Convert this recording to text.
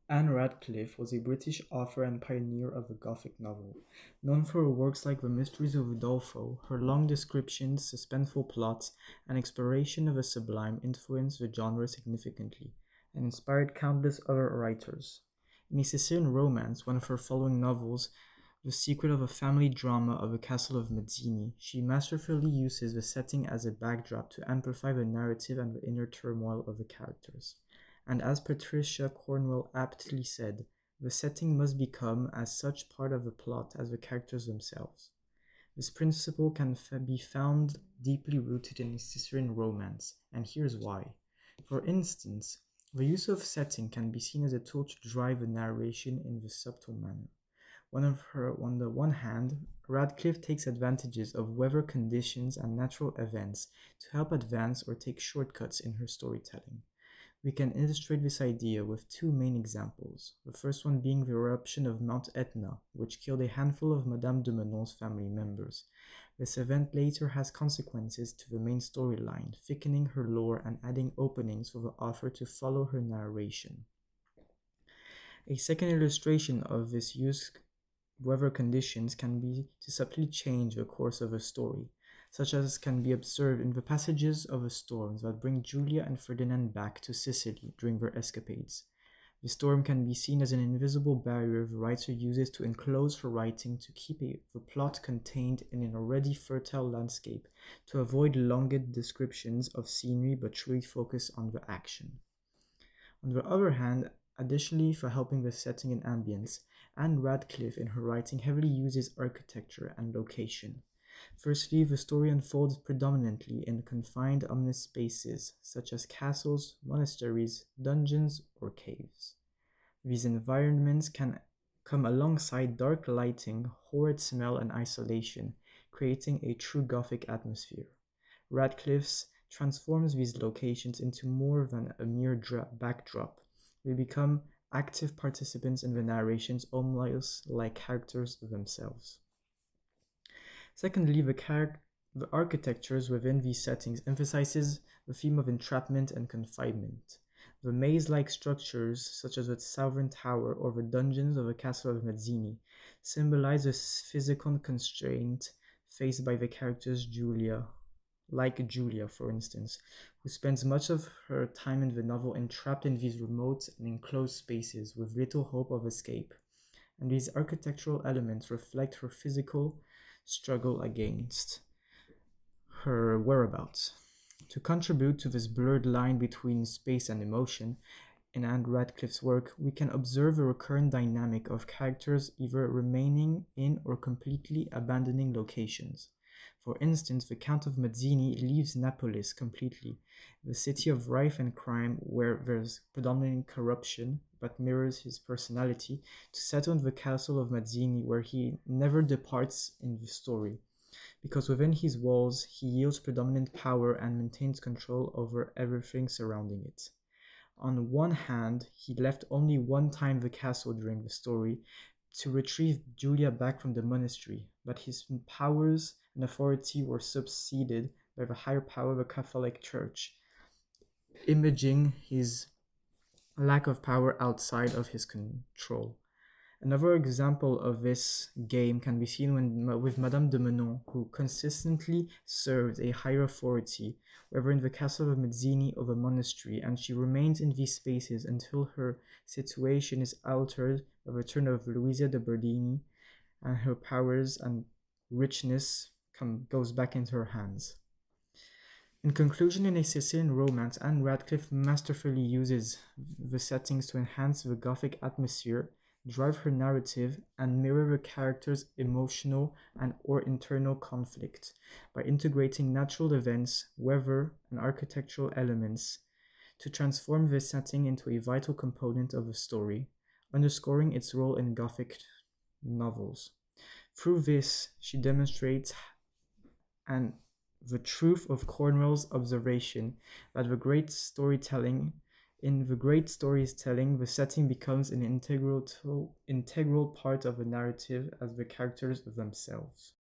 Anne Radcliffe was a British author and pioneer of the Gothic novel. Known for her works like The Mysteries of Udolpho, her long descriptions, suspenseful plots, and exploration of the sublime influenced the genre significantly and inspired countless other writers. In A Sicilian Romance, one of her following novels, the secret of a family drama of the castle of Mazzini, she masterfully uses the setting as a backdrop to amplify the narrative and the inner turmoil of the characters. And as Patricia Cornwell aptly said, the setting must become as such part of the plot as the characters themselves. This principle can be found deeply rooted in Sicilian romance, and here's why. For instance, the use of setting can be seen as a tool to drive a narration in the subtle manner. On the one hand, Radcliffe takes advantages of weather conditions and natural events to help advance or take shortcuts in her storytelling. We can illustrate this idea with two main examples. The first one being the eruption of Mount Etna, which killed a handful of Madame de Menon's family members. This event later has consequences to the main storyline, thickening her lore and adding openings for the author to follow her narration. A second illustration of this use weather conditions can be to subtly change the course of a story, such as can be observed in the passages of the storms that bring Julia and Ferdinand back to Sicily during their escapades. The storm can be seen as an invisible barrier the writer uses to enclose her writing to keep the plot contained in an already fertile landscape, to avoid longer descriptions of scenery but truly focus on the action. On the other hand, additionally for helping the setting and ambience, Anne Radcliffe in her writing heavily uses architecture and location. Firstly, the story unfolds predominantly in confined ominous spaces such as castles, monasteries, dungeons, or caves. These environments can come alongside dark lighting, horrid smell, and isolation, creating a true Gothic atmosphere. Radcliffe's transforms these locations into more than a mere backdrop. They become active participants in the narrations, almost like characters themselves. Secondly, the architectures within these settings emphasizes the theme of entrapment and confinement. The maze-like structures, such as the Southern Tower or the dungeons of the Castle of Mazzini, symbolize the physical constraint faced by the characters like Julia, for instance, who spends much of her time in the novel entrapped in these remote and enclosed spaces with little hope of escape. And these architectural elements reflect her physical struggle against her whereabouts. To contribute to this blurred line between space and emotion, in Anne Radcliffe's work, we can observe a recurrent dynamic of characters either remaining in or completely abandoning locations. For instance, the Count of Mazzini leaves Naples completely, the city of rife and crime where there's predominant corruption, but mirrors his personality, to settle in the castle of Mazzini where he never departs in the story, because within his walls he yields predominant power and maintains control over everything surrounding it. On one hand, he left only one time the castle during the story to retrieve Julia back from the monastery, but his powers and authority were superseded by the higher power of the Catholic Church, imaging his lack of power outside of his control. Another example of this game can be seen with Madame de Menon, who consistently served a higher authority, whether in the castle of Mazzini or the monastery, and she remains in these spaces until her situation is altered by the return of Luisa de Berdini, and her powers and richness goes back into her hands. In conclusion, in A Sicilian Romance, Anne Radcliffe masterfully uses the settings to enhance the Gothic atmosphere, drive her narrative, and mirror the character's emotional and or internal conflict by integrating natural events, weather, and architectural elements to transform this setting into a vital component of the story, underscoring its role in Gothic novels. Through this, she demonstrates and the truth of Cornwell's observation that in the great storytelling, the setting becomes an integral part of the narrative as the characters themselves.